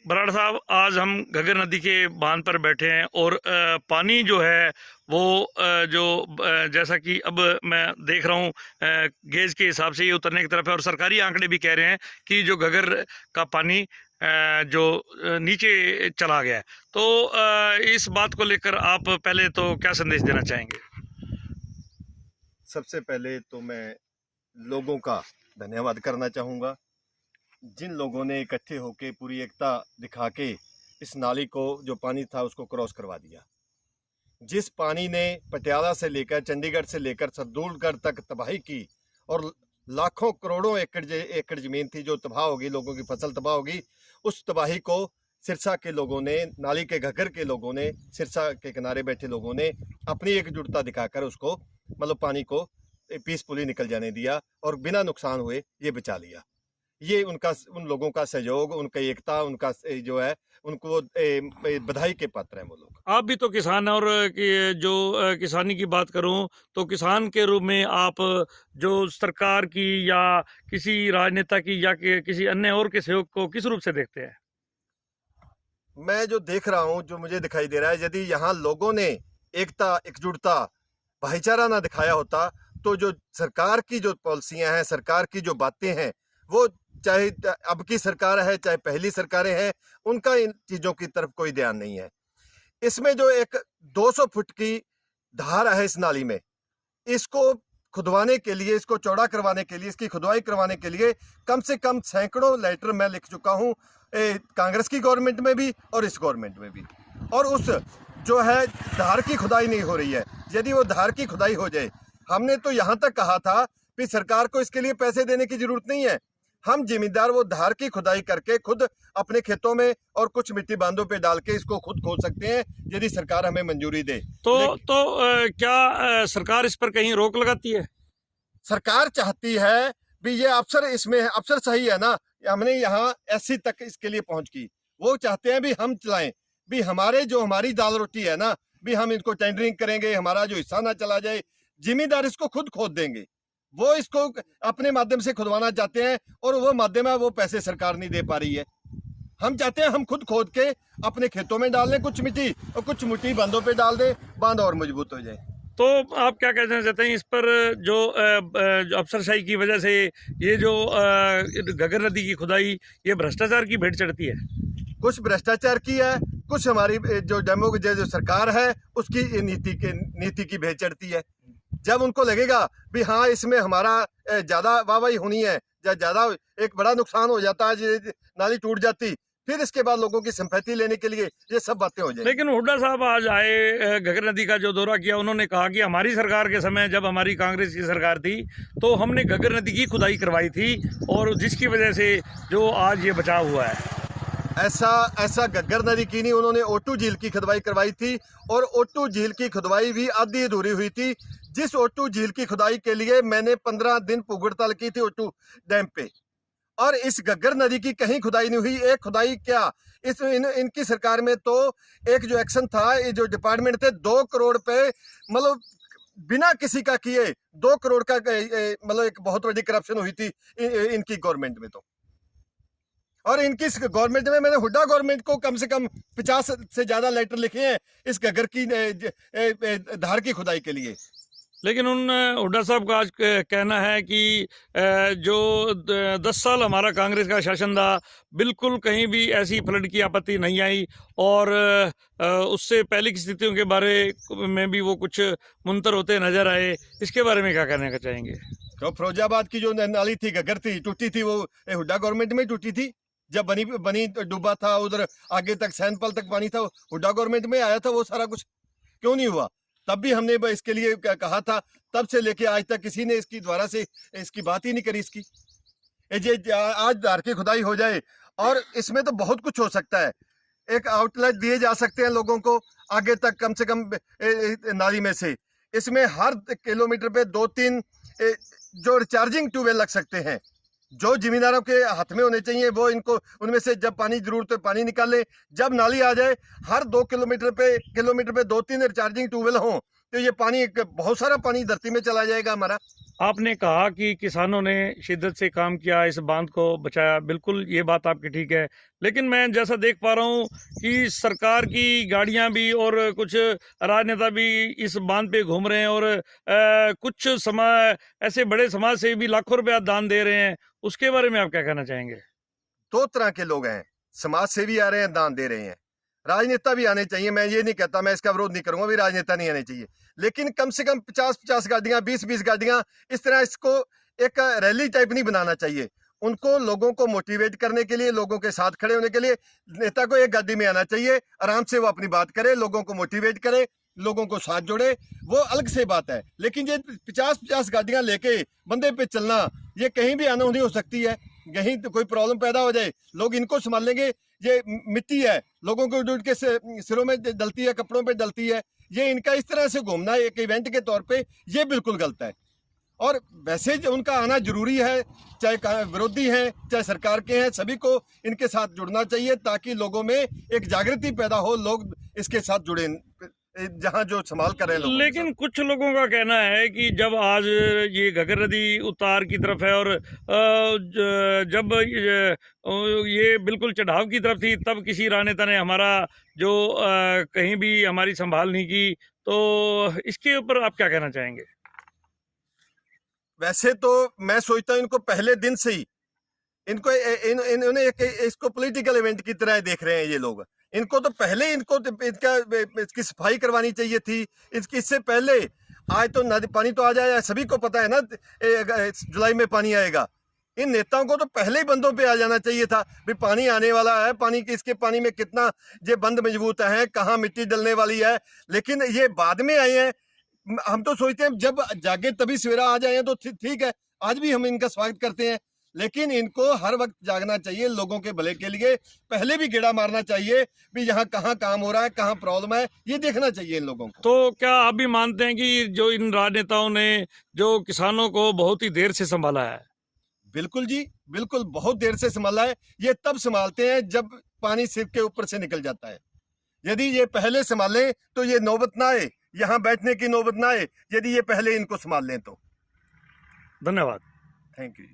बराड़ साहब, आज हम घग्गर नदी के बांध पर बैठे हैं और पानी जो है वो जैसा कि अब मैं देख रहा हूँ गेज के हिसाब से ये उतरने की तरफ है, और सरकारी आंकड़े भी कह रहे हैं कि जो घग्गर का पानी नीचे चला गया है। तो इस बात को लेकर आप पहले तो क्या संदेश देना चाहेंगे? सबसे पहले तो मैं लोगों का धन्यवाद करना चाहूँगा, जिन लोगों ने इकट्ठे होकर पूरी एकता दिखा के इस नाली को जो पानी था उसको क्रॉस करवा दिया। जिस पानी ने पटियाला से लेकर चंडीगढ़ से लेकर सरदूलगढ़ तक तबाही की और लाखों करोड़ों एकड़ जमीन थी जो तबाह होगी, लोगों की फसल तबाह होगी, उस तबाही को सिरसा के लोगों ने, नाली के घग्गर के लोगों ने, सिरसा के किनारे बैठे लोगों ने अपनी एकजुटता दिखाकर उसको मतलब पानी को पीसफुली निकल जाने दिया और बिना नुकसान हुए ये बचा लिया। ये उन लोगों का सहयोग, उनका एकता, उनका जो है उनको बधाई के पात्र हैं वो लोग। आप भी तो किसान हैं, और किसानी की बात करूं तो किसान के रूप में आप जो सरकार की या किसी राजनेता की या किसी अन्य और के सहयोग को किस रूप से देखते हैं? मैं जो देख रहा हूँ, जो मुझे दिखाई दे रहा है, यदि यहाँ लोगों ने एकता, एकजुटता, भाईचारा ना दिखाया होता तो जो सरकार की जो पॉलिसियां हैं, सरकार की जो बातें हैं, वो चाहे अब की सरकार है चाहे पहली सरकारें हैं, उनका इन चीजों की तरफ कोई ध्यान नहीं है। इसमें जो एक 200 फुट की धार है इस नाली में, इसको खुदवाने के लिए, इसको चौड़ा करवाने के लिए, इसकी खुदवाई करवाने के लिए कम से कम सैकड़ों लेटर मैं लिख चुका हूँ, कांग्रेस की गवर्नमेंट में भी और इस गवर्नमेंट में भी। और उस जो है धार की खुदाई नहीं हो रही है। यदि वो धार की खुदाई हो जाए, हमने तो यहाँ तक कहा था कि सरकार को इसके लिए पैसे देने की जरूरत नहीं है, हम जिम्मेदार वो धार की खुदाई करके खुद अपने खेतों में और कुछ मिट्टी बांधों पे डाल के इसको खुद खोद सकते हैं, यदि सरकार हमें मंजूरी दे। क्या सरकार इस पर कहीं रोक लगाती है? सरकार चाहती है भी ये अफसर, इसमें अफसर सही है ना, हमने यहाँ एससी तक इसके लिए पहुंच की, वो चाहते हैं भी हम चलाएं, भी हमारे जो हमारी दाल रोटी है ना, भी हम इनको टेंडरिंग करेंगे, हमारा जो हिस्सा ना चला जाए, जिम्मेदार इसको खुद खोद देंगे। वो इसको अपने माध्यम से खुदवाना चाहते हैं और वो माध्यम है, वो पैसे सरकार नहीं दे पा रही है। हम चाहते हैं हम खुद खोद के अपने खेतों में डाल दें कुछ मिट्टी और कुछ मिट्टी बांधों पे डाल दें, बांध और मजबूत हो जाए। तो आप क्या कहना चाहते हैं इस पर, जो अफसरशाही की वजह से ये जो घग्गर नदी की खुदाई, ये भ्रष्टाचार की भेंट चढ़ती है? कुछ भ्रष्टाचार की है, कुछ हमारी जो सरकार है उसकी नीति की भेंट चढ़ती है। जब उनको लगेगा भी हाँ इसमें हमारा ज्यादा वाहवाही होनी है या ज्यादा एक बड़ा नुकसान हो जाता है, नाली टूट जाती, फिर इसके बाद लोगों की सिंपैथी लेने के लिए ये सब बातें हो जाएंगी। लेकिन हुड्डा साहब आज आए, घग्गर नदी का जो दौरा किया, उन्होंने कहा कि हमारी सरकार के समय, जब हमारी कांग्रेस की सरकार थी, तो हमने घग्गर नदी की खुदाई करवाई थी और जिसकी वजह से जो आज ये बचाव हुआ है। ऐसा घग्गर नदी की नहीं, उन्होंने ओटू झील की खुदवाई करवाई थी और ओटू झील की खुदवाई भी आधी अधूरी हुई थी। जिस ओटू झील की खुदाई के लिए मैंने 15 दिन पुगड़ताल की थी ओटू डैम पे, और इस घग्गर नदी की कहीं खुदाई नहीं हुई। एक खुदाई क्या, इनकी सरकार में तो एक जो एक्शन था, ये जो डिपार्टमेंट थे, 2 करोड़ पे मतलब बिना किसी का किए 2 करोड़ का मतलब एक बहुत बड़ी करप्शन हुई थी इनकी गवर्नमेंट में। तो और इनकी गवर्नमेंट में मैंने हुड्डा गवर्नमेंट को कम से कम 50 से ज्यादा लेटर लिखे हैं इस घग्गर की धार की खुदाई के लिए। लेकिन उन हुड्डा साहब का आज कहना है कि जो 10 साल हमारा कांग्रेस का शासन था, बिल्कुल कहीं भी ऐसी फ्लड की आपत्ति नहीं आई, और उससे पहले की स्थितियों के बारे में भी वो कुछ मुंतर होते नजर आए। इसके बारे में क्या कहना का चाहेंगे? तो फिरोजाबाद की जो नाली थी, घग्गर थी, टूटी थी, वो हुड्डा गवर्नमेंट में टूटी थी। जब बनी डूबा था, उधर आगे तक सैनपल तक पानी था, हुड्डा गवर्नमेंट में आया था वो सारा कुछ, क्यों नहीं हुआ? तब भी हमने इसके लिए कहा था, तब से लेके आज तक किसी ने इसकी द्वारा से इसकी बात ही नहीं करी। इसकी आज धार की खुदाई हो जाए और इसमें तो बहुत कुछ हो सकता है। एक आउटलेट दिए जा सकते हैं लोगों को आगे तक, कम से कम नाली में से। इसमें हर किलोमीटर पे 2-3 जो रिचार्जिंग ट्यूबवेल लग सकते हैं, जो जिम्मेदारों के हाथ में होने चाहिए। वो इनको उनमें से जब पानी जरूरत है पानी निकाले, जब नाली आ जाए हर 2 किलोमीटर पे 2-3 रिचार्जिंग ट्यूबवेल हों, तो ये पानी बहुत सारा पानी धरती में चला जाएगा हमारा। आपने कहा कि किसानों ने शिद्दत से काम किया, इस बांध को बचाया, बिल्कुल ये बात आपकी ठीक है। लेकिन मैं जैसा देख पा रहा हूँ कि सरकार की गाड़ियां भी और कुछ राजनेता भी इस बांध पे घूम रहे हैं और कुछ ऐसे बड़े समाज से भी लाखों रुपया दान दे रहे हैं। उसके बारे में आप क्या कहना चाहेंगे? दो तरह के लोग हैं, समाज सेवी आ रहे हैं, दान दे रहे हैं, राजनेता भी आने चाहिए। मैं ये नहीं कहता, मैं इसका विरोध नहीं करूंगा भी राजनेता नहीं आने चाहिए, लेकिन कम से कम 50-50 गाड़ियां, 20-20 गाड़ियां, इस तरह इसको एक रैली टाइप नहीं बनाना चाहिए। उनको लोगों को मोटिवेट करने के लिए, लोगों के साथ खड़े होने के लिए नेता को एक गाड़ी में आना चाहिए, आराम से वो अपनी बात करे, लोगों को मोटिवेट करे, लोगों को साथ जोड़े, वो अलग से बात है। लेकिन ये 50-50 गाड़ियां लेके बंदे पे चलना, ये कहीं भी अनहोनी हो सकती है, कहीं तो कोई प्रॉब्लम पैदा हो जाए, लोग इनको संभाल लेंगे। ये मिट्टी है, लोगों को उड़ के सिरों में डलती है, कपड़ों पे डलती है, ये इनका इस तरह से घूमना एक इवेंट के तौर पे ये बिल्कुल गलत है। और वैसे उनका आना जरूरी है, चाहे विरोधी हैं चाहे सरकार के हैं, सभी को इनके साथ जुड़ना चाहिए ताकि लोगों में एक जागृति पैदा हो, लोग इसके साथ जुड़े जहां जो संभाल कर रहे हैं लोगों के लेकिन कुछ लोगों का कहना है कि जब आज ये घग्गर नदी उतार की तरफ है और जब ये बिल्कुल चढ़ाव की तरफ थी, तब किसी राजनेता ने हमारा जो कहीं भी हमारी संभाल नहीं की, तो इसके ऊपर आप क्या कहना चाहेंगे? वैसे तो मैं सोचता हूँ इनको पहले दिन से ही इनको इन्होंने इसको पॉलिटिकल इवेंट की तरह देख रहे हैं ये लोग। इनको तो पहले इसकी सफाई करवानी चाहिए थी, इससे पहले। आज तो नदी पानी तो आ जाए, सभी को पता है ना, जुलाई में पानी आएगा। इन नेताओं को तो पहले ही बंदों पे आ जाना चाहिए था भी पानी आने वाला है, पानी इसके पानी में कितना ये बंद मजबूत है, कहाँ मिट्टी डलने वाली है। लेकिन ये बाद में आए हैं। हम तो सोचते हैं जब जागे तभी सवेरा आ जाए तो ठीक है, आज भी हम इनका स्वागत करते हैं, लेकिन इनको हर वक्त जागना चाहिए लोगों के भले के लिए। पहले भी गेड़ा मारना चाहिए भी यहाँ कहाँ काम हो रहा है, कहाँ प्रॉब्लम है, ये देखना चाहिए इन लोगों को। तो क्या आप भी मानते हैं कि जो इन राजनेताओं ने जो किसानों को बहुत ही देर से संभाला है? बिल्कुल जी, बिल्कुल बहुत देर से संभाला है। ये तब संभालते हैं जब पानी सिर के ऊपर से निकल जाता है। यदि ये पहले संभाले तो ये नौबत ना आए, यहाँ बैठने की नौबत ना आए, यदि ये पहले इनको संभाल लें तो। धन्यवाद। Thank you.